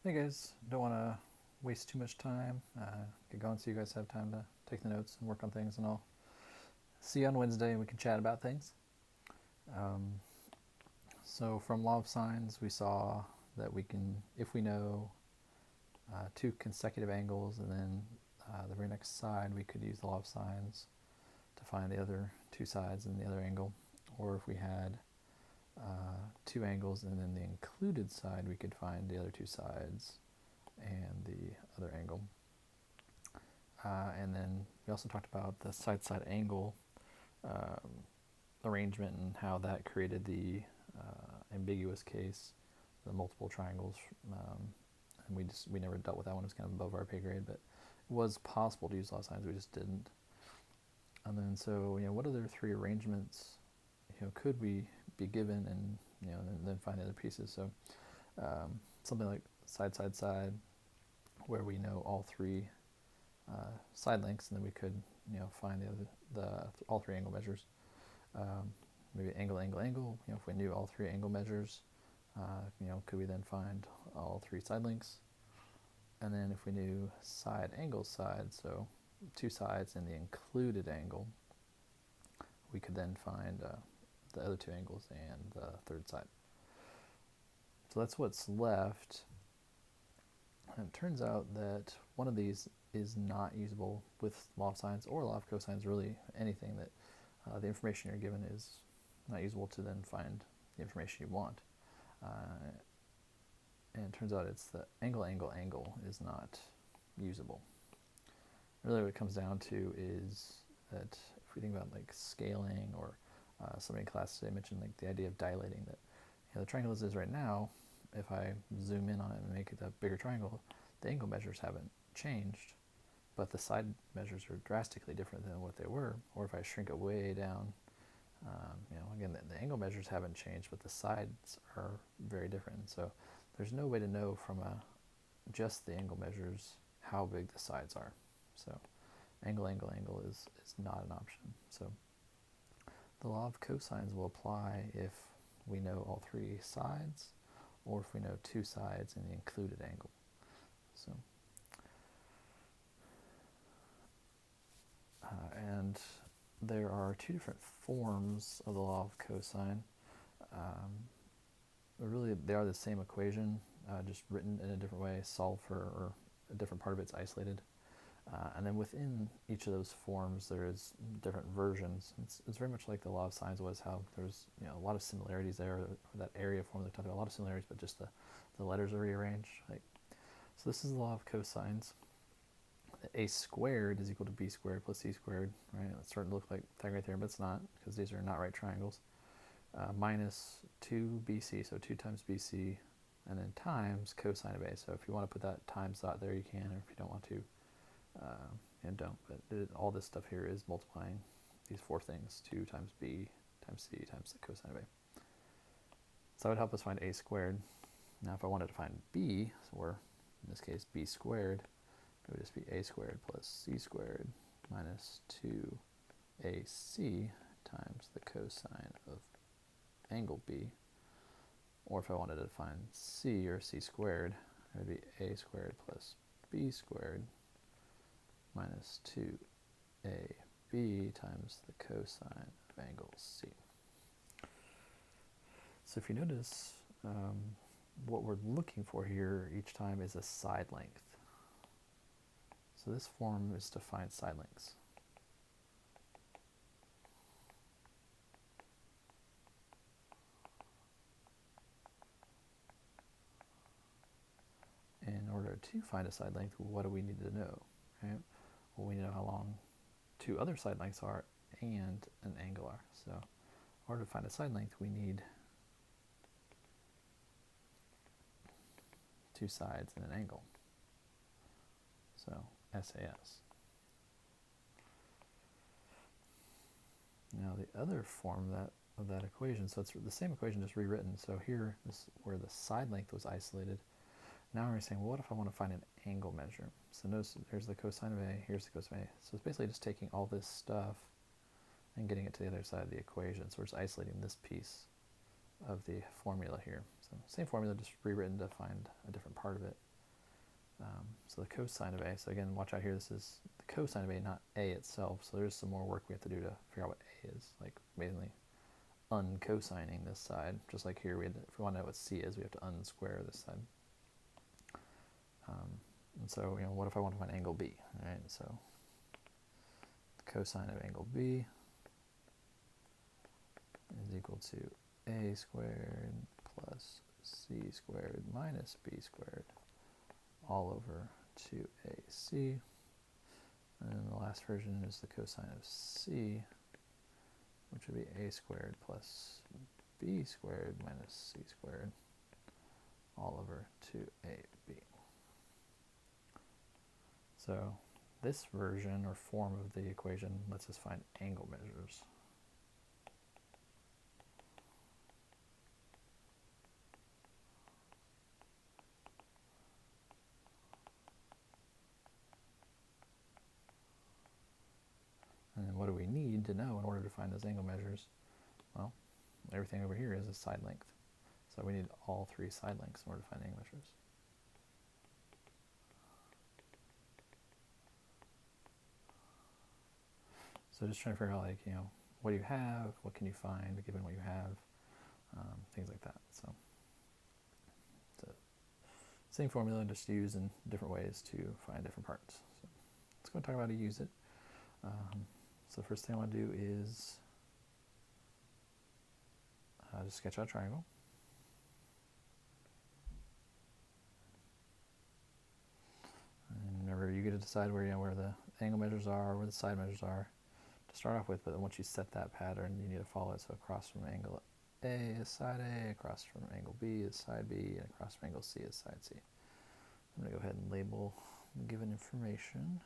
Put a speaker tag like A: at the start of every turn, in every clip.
A: Hey guys, don't want to waste too much time. Get going so you guys have time to take the notes and work on things, and I'll see you on Wednesday and we can chat about things. Um, so, from law of sines, we saw that we can, if we know two consecutive angles and then the very next side, we could use the law of sines to find the other two sides and the other angle. Or if we had two angles and then the included side, we could find the other two sides and the other angle. And then we also talked about the side-side angle arrangement and how that created the ambiguous case, the multiple triangles. And we never dealt with that one. It was kind of above our pay grade, but it was possible to use law signs. We just didn't. And then so what other three arrangements could we be given, and then find the other pieces. So something like side side side, where we know all three side lengths, and then we could find all three angle measures. Maybe angle angle angle. If we knew all three angle measures, could we then find all three side lengths? And then if we knew side angle side, so two sides and the included angle, we could then find the other two angles and the third side. So that's what's left. And it turns out that one of these is not usable with law of sines or law of cosines. Really, anything that the information you're given is not usable to then find the information you want. And it turns out it's the angle angle angle is not usable. Really, what it comes down to is that if we think about like scaling, or somebody in class today mentioned like the idea of dilating, that the triangle as is right now, if I zoom in on it and make it a bigger triangle, the angle measures haven't changed, but the side measures are drastically different than what they were. Or if I shrink it way down, again, the angle measures haven't changed, but the sides are very different. So there's no way to know from just the angle measures how big the sides are. So angle angle angle is not an option. So the law of cosines will apply if we know all three sides, or if we know two sides and the included angle. So, and there are two different forms of the law of cosine. Really, they are the same equation, just written in a different way, solved for, or a different part of it's isolated. And then within each of those forms, there is different versions. It's very much like the law of sines was, how there's a lot of similarities there. That area form they talked about, a lot of similarities, but just the letters are rearranged. Right? So this is the law of cosines. A squared is equal to b squared plus c squared. Right? It's starting to look like Pythagorean theorem, but it's not, because these are not right triangles. Minus 2bc, so 2 times bc, and then times cosine of a. So if you want to put that times dot there, you can, or if you don't want to, and don't. But all this stuff here is multiplying these four things: 2 times b times c times the cosine of a. So that would help us find a squared. Now if I wanted to find b, or in this case b squared, it would just be a squared plus c squared minus 2ac times the cosine of angle b. Or if I wanted to find c, or c squared, it would be a squared plus b squared minus 2ab times the cosine of angle c. So if you notice, what we're looking for here each time is a side length. So this form is to find side lengths. In order to find a side length, what do we need to know? Right? Well, we know how long two other side lengths are and an angle are. So in order to find a side length, we need two sides and an angle. So SAS. Now the other form of that equation, so it's the same equation just rewritten. So here, this is where the side length was isolated. Now we're saying, well, what if I want to find an angle measure? So notice there's the cosine of a, here's the cosine of a. So it's basically just taking all this stuff and getting it to the other side of the equation. So we're just isolating this piece of the formula here. So same formula, just rewritten to find a different part of it. So the cosine of a, so again, watch out here, this is the cosine of a, not a itself, so there's some more work we have to do to figure out what a is, like basically uncosining this side, just like here, if we want to know what c is, we have to unsquare this side. And so, what if I want to find angle b, right? So the cosine of angle b is equal to a squared plus c squared minus b squared all over 2ac. And then the last version is the cosine of c, which would be a squared plus b squared minus c squared all over 2ab. So this version or form of the equation lets us find angle measures. And then what do we need to know in order to find those angle measures? Well, everything over here is a side length. So we need all three side lengths in order to find angle measures. So just trying to figure out, like, what do you have? What can you find given what you have? Things like that. So it's the same formula, just used in different ways to find different parts. So let's go and talk about how to use it. So the first thing I want to do is just sketch out a triangle. And remember, you get to decide where the angle measures are, where the side measures are to start off with, but then once you set that pattern, you need to follow it. So across from angle A is side A, across from angle B is side B, and across from angle C is side C. I'm going to go ahead and label the given information.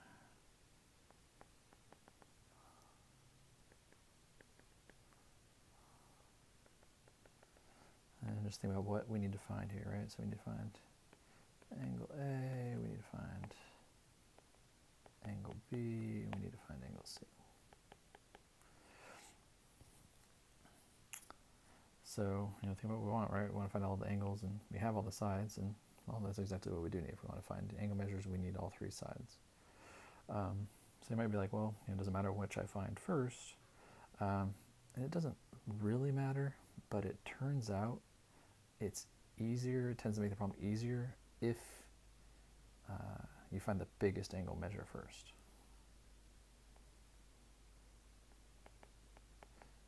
A: And just think about what we need to find here, right? So we need to find angle A, we need to find angle B, and we need to find angle C. So, think about what we want, right? We want to find all the angles, and we have all the sides, and well, that's exactly what we do need. If we want to find angle measures, we need all three sides. So you might be like, well, it doesn't matter which I find first. And it doesn't really matter, but it turns out it's easier, it tends to make the problem easier if you find the biggest angle measure first.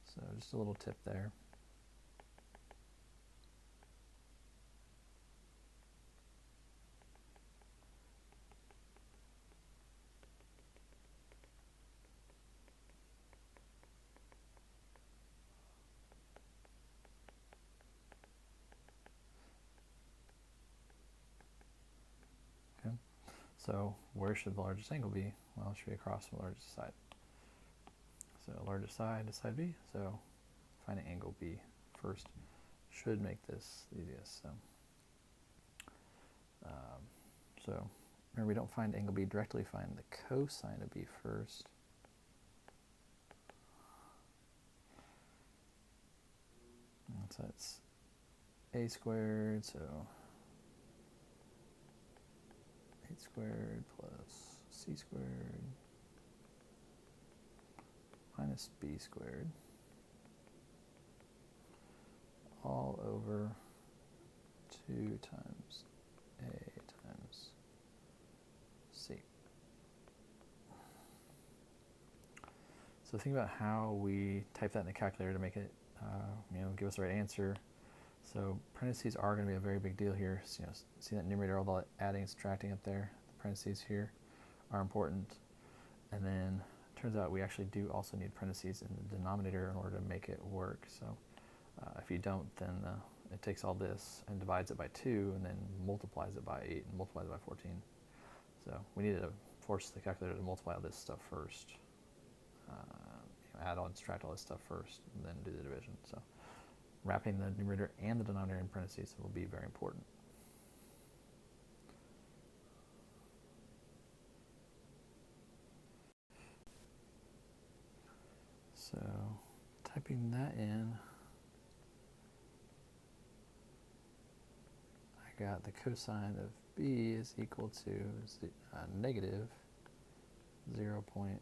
A: So just a little tip there. Okay. So where should the largest angle be? Well, it should be across from the largest side. So largest side is side B, so finding angle B first should make this the easiest. So remember, we don't find angle B directly, find the cosine of B first. And so it's a squared, so 8 squared plus c squared minus b squared all over 2 times a times c. So think about how we type that in the calculator to make it, give us the right answer. So parentheses are going to be a very big deal here. So, see that numerator, all the adding and subtracting up there? The parentheses here are important. And then it turns out we actually do also need parentheses in the denominator in order to make it work. So if you don't, then it takes all this and divides it by 2 and then multiplies it by 8 and multiplies it by 14. So we needed to force the calculator to multiply all this stuff first. Add on, subtract all this stuff first, and then do the division. So wrapping the numerator and the denominator in parentheses will be very important. So typing that in, I got the cosine of b is equal to negative 0.45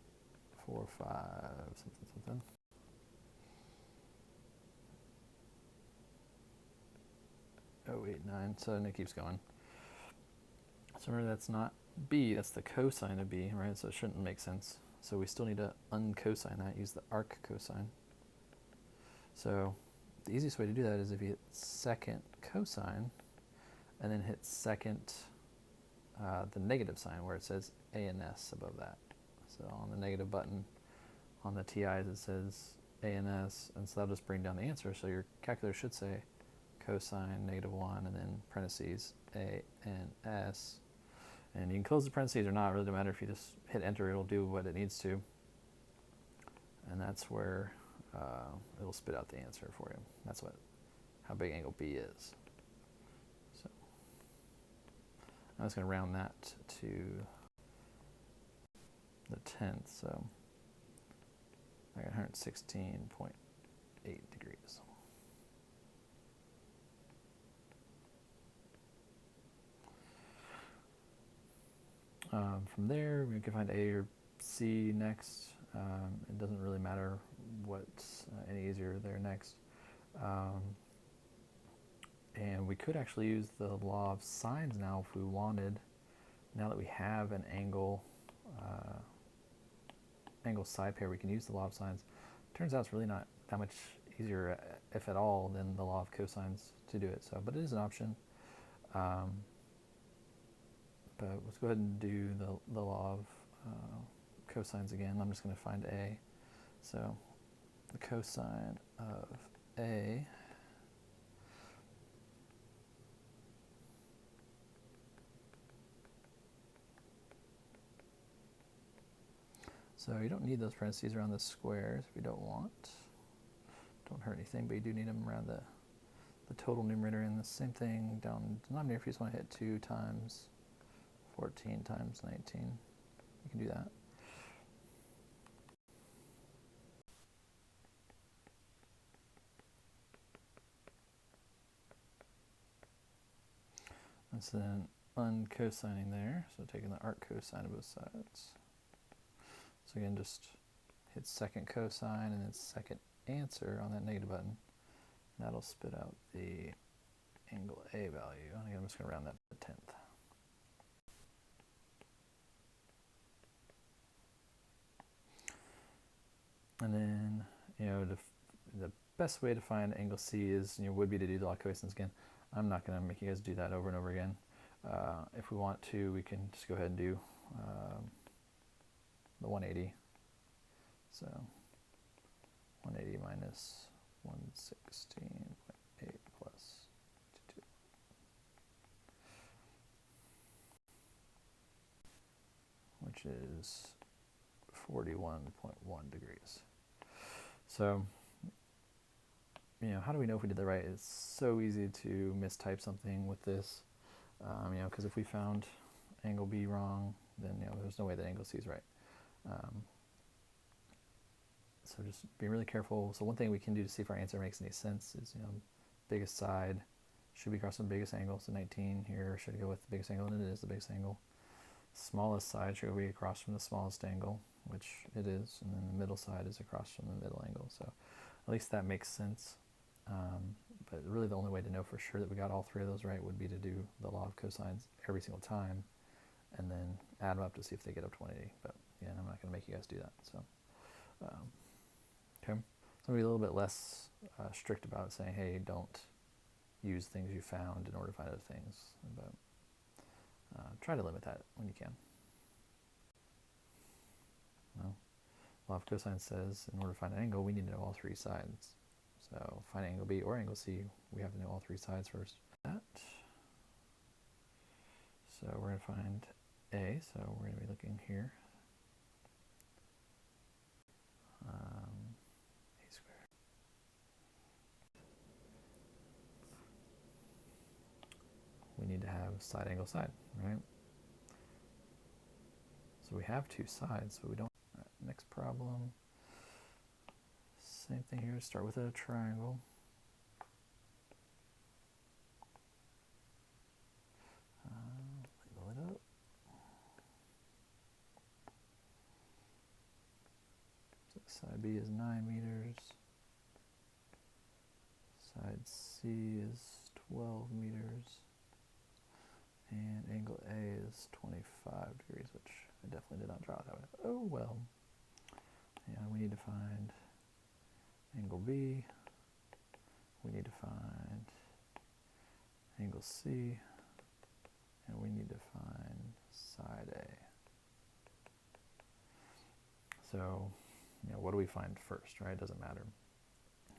A: something. Oh, 89. So then it keeps going. So remember, that's not b, that's the cosine of b, right? So it shouldn't make sense. So we still need to uncosine that, use the arc cosine. So the easiest way to do that is if you hit second cosine and then hit second the negative sign where it says a and s above that. So on the negative button on the TIs it says a and s, and so that'll just bring down the answer. So your calculator should say cosine -1 and then parentheses a and s. And you can close the parentheses or not, it really doesn't matter. If you just hit enter, it'll do what it needs to. And that's where it'll spit out the answer for you. That's how big angle B is. So I'm just going to round that to the 10th. So I got 116.8 degrees. From there, we can find A or C next. It doesn't really matter what's any easier there next. And we could actually use the law of sines now if we wanted. Now that we have an angle side pair, we can use the law of sines. Turns out it's really not that much easier, if at all, than the law of cosines to do it. So, but it is an option. But let's go ahead and do the law of cosines again. I'm just going to find A. So the cosine of A so you don't need those parentheses around the squares if you don't want. Don't hurt anything, but you do need them around the total numerator, and the same thing down in the denominator. If you just want to hit 2 times 14 times 19, you can do that. And so then uncosining there, so taking the arc cosine of both sides. So again, just hit second cosine and then second answer on that negative button. And that'll spit out the angle A value. And again, I'm just going to round that to the 10th. And then, the best way to find angle C is, would be to do the law of cosines again. I'm not going to make you guys do that over and over again. If we want to, we can just go ahead and do the 180. So 180 minus 116.8 plus 2. Which is 41.1 degrees. So, how do we know if we did that right? It's so easy to mistype something with this, because if we found angle B wrong, then there's no way that angle C is right. So just be really careful. So one thing we can do to see if our answer makes any sense is, biggest side should be across the biggest angle. So 19 here should go with the biggest angle, and it is the biggest angle. Smallest side should be across from the smallest angle, which it is, and then the middle side is across from the middle angle. So at least that makes sense. But really the only way to know for sure that we got all 3 of those right would be to do the law of cosines every single time and then add them up to see if they get up to 180. But again, I'm not going to make you guys do that. So, okay. So I'm going to be a little bit less strict about saying, hey, don't use things you found in order to find other things. But try to limit that when you can. Well, law of cosines says in order to find an angle, we need to know all 3 sides. So find angle B or angle C, we have to know all 3 sides first. So we're going to find A, so we're going to be looking here. A squared. We need to have side angle side, right? So we have 2 sides, but we don't. All right, next problem. Same thing here, start with a triangle. Side B is 9 meters. Side C is 12 meters. And angle A is 25 degrees, which I definitely did not draw it that way. Oh well. And we need to find angle B. We need to find angle C. And we need to find side A. So, what do we find first, right? It doesn't matter.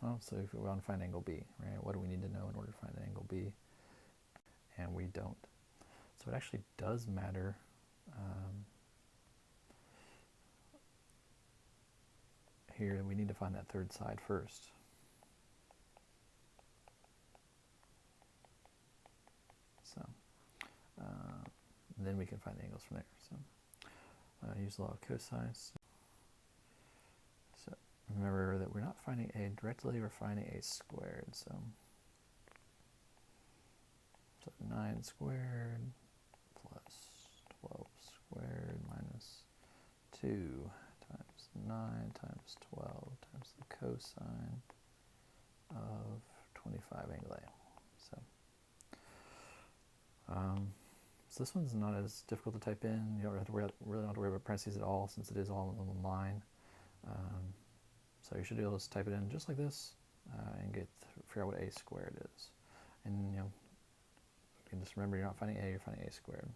A: Well, so if we want to find angle B, right, what do we need to know in order to find angle B? And we don't. So it actually does matter. Here, we need to find that third side first. So, then we can find the angles from there. So, use the law of cosines. So, remember that we're not finding A directly, we're finding A squared. So 9 squared plus 12 squared minus 2 times 9 times 12 times the cosine of 25 angle A. So this one's not as difficult to type in. You don't have to really don't have to worry about parentheses at all, since it is all in one line. So you should be able to type it in just like this and figure out what A squared is. And you can just remember you're not finding A, you're finding A squared.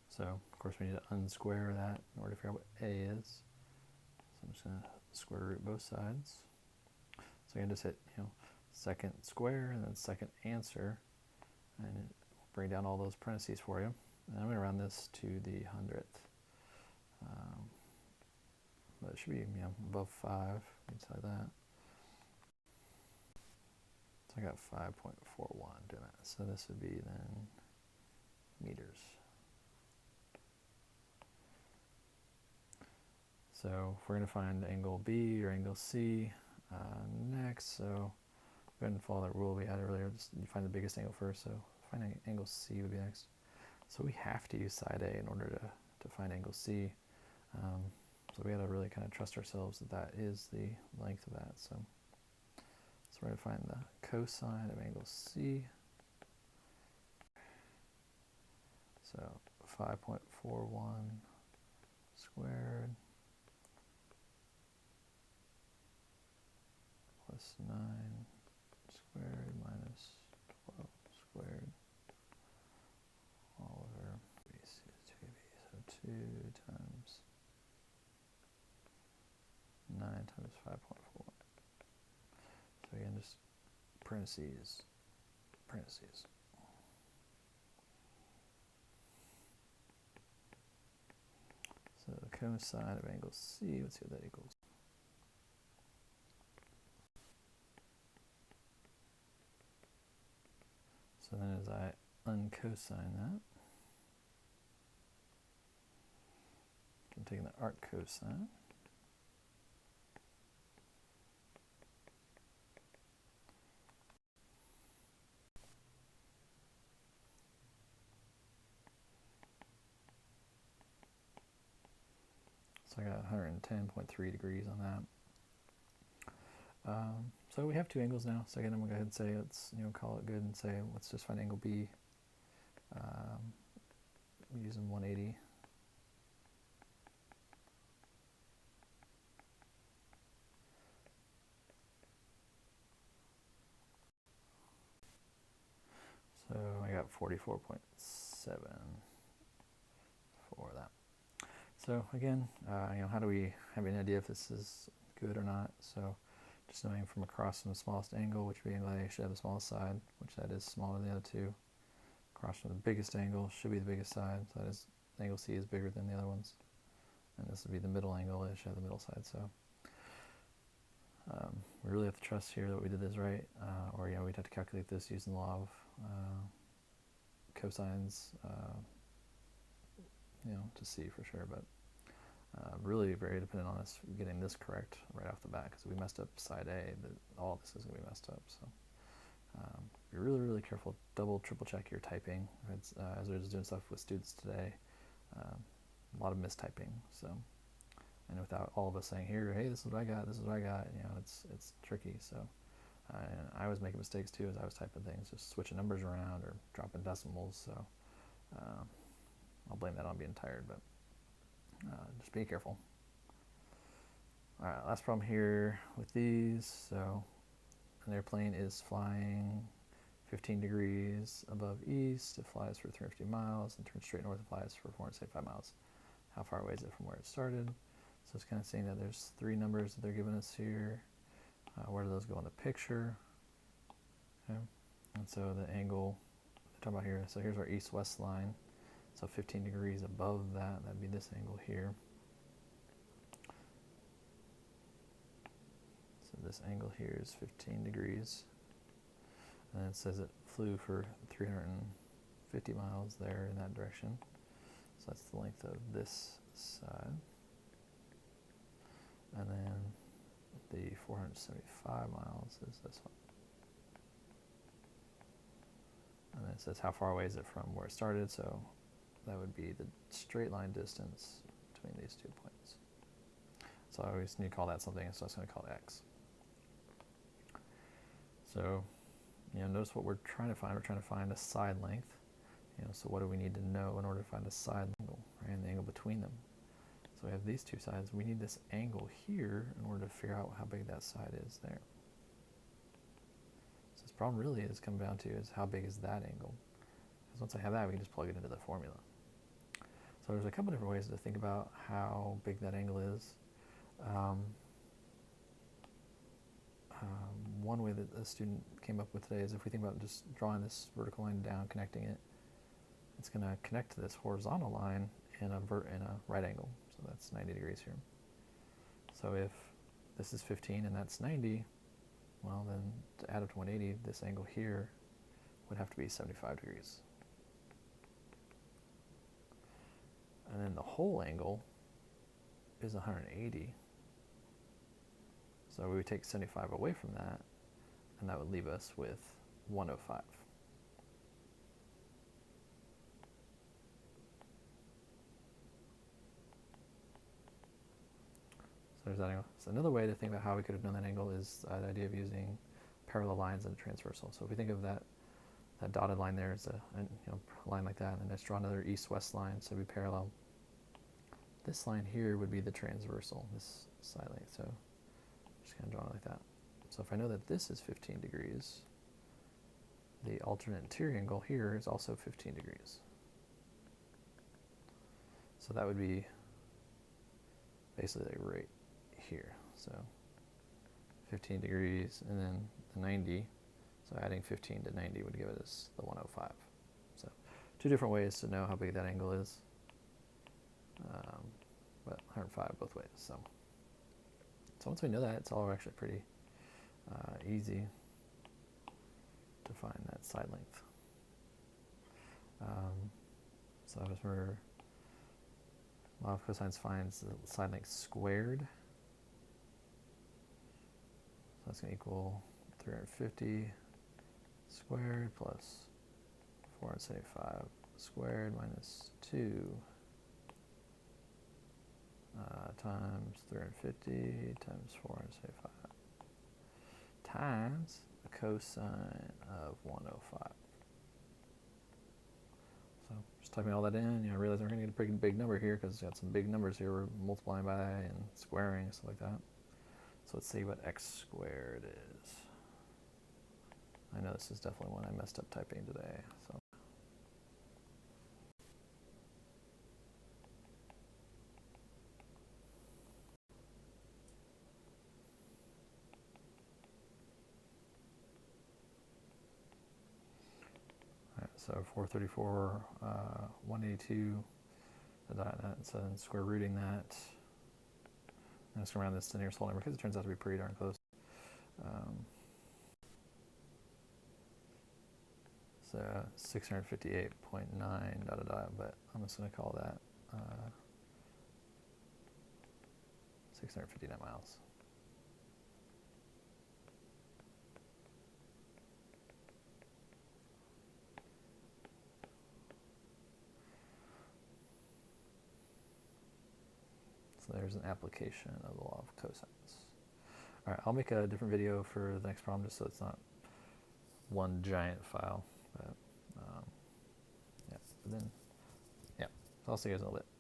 A: So of course we need to unsquare that in order to figure out what A is. So I'm just going to square root both sides. So I can just hit second square and then second answer, and bring down all those parentheses for you. And I'm going to round this to the 100th. But it should be above 5, like that. So I got 5.41 doing that. So this would be then meters. So if we're going to find angle B or angle C next, so go ahead and follow that rule we had earlier. Just you find the biggest angle first, so finding angle C would be next. So we have to use side A in order to find angle C. So we got to really kind of trust ourselves that is the length of that. So we're going to find the cosine of angle C. So 5.41 squared plus 9 squared minus 12 squared all over BC is 2AB. So 2 times 9 times 5.41. So again, just parentheses. So the cosine of angle C, let's see what that equals. So then as I uncosine that, I'm taking the arc cosine. So I got 110.3 degrees on that. So we have two angles now. So again, I'm going to go ahead and say let's call it good and say let's just find angle B using 180. So I got 44.7 for that. So again, how do we have any idea if this is good or not? So just knowing from across from the smallest angle, which would be angle A, should have the smallest side, which that is smaller than the other two. Across from the biggest angle should be the biggest side, so that is angle C is bigger than the other ones. And this would be the middle angle, it should have the middle side. So we really have to trust here that we did this right, or we'd have to calculate this using the law of cosines, to see for sure. But really very dependent on us getting this correct right off the bat, because if we messed up side A, all this is going to be messed up. So Be really, really careful. Double, triple check your typing. As I was doing stuff with students today, a lot of mistyping. So, and without all of us saying, "Here, hey, this is what I got. This is what I got," it's tricky. So, and I was making mistakes too as I was typing things, just switching numbers around or dropping decimals. So, I'll blame that on being tired, but just be careful. All right, last problem here with these. So, an airplane is flying 15 degrees above east. It flies for 350 miles and turns straight north and flies for 475 miles. How far away is it from where it started? So it's kind of saying that there's three numbers that they're giving us here. Where do those go in the picture? Okay. And so the angle they're talking about here, so here's our east-west line. So 15 degrees above that, that'd be this angle here. So this angle here is 15 degrees. And it says it flew for 350 miles there in that direction. So that's the length of this side. And then the 475 miles is this one. And then it says how far away is it from where it started, so that would be the straight line distance between these 2 points. So I always need to call that something, so I was going to call it x. So, notice what we're trying to find. We're trying to find a side length. So what do we need to know in order to find a side angle, right, and the angle between them? So we have these two sides. We need this angle here in order to figure out how big that side is there. So this problem really is coming down to is how big is that angle? Because once I have that, we can just plug it into the formula. So there's a couple different ways to think about how big that angle is. One way that a student came up with today is if we think about just drawing this vertical line down, connecting it, it's going to connect to this horizontal line in a right angle. So that's 90 degrees here. So if this is 15 and that's 90, well then to add up to 180, this angle here would have to be 75 degrees. And then the whole angle is 180. So we would take 75 away from that, and that would leave us with 105. So there's that angle. So another way to think about how we could have known that angle is the idea of using parallel lines and a transversal. So if we think of that dotted line there as a line like that, and then let's draw another east-west line, so it'd be parallel. This line here would be the transversal, this side length. So just kind of draw it like that. So if I know that this is 15 degrees, the alternate interior angle here is also 15 degrees. So that would be basically like right here. So 15 degrees and then the 90. So adding 15 to 90 would give us the 105. So two different ways to know how big that angle is. But 105 both ways. So once we know that, it's all actually pretty easy to find that side length. So I just remember law of cosines finds the side length squared. So that's going to equal 350 squared plus 475 squared minus 2 times 350 times 475 times the cosine of 105. So just typing all that in, I realize we're going to get a pretty big number here because we've got some big numbers here we're multiplying by and squaring and stuff like that. So let's see what x squared is. I know this is definitely one I messed up typing today. So So 434, 182, so then square rooting that. And just around this nearest whole number because it turns out to be pretty darn close. So 658.9 but I'm just going to call that 659 miles. So there's an application of the law of cosines. All right, I'll make a different video for the next problem just so it's not one giant file. But yeah, but then, yeah, so I'll see you guys in a little bit.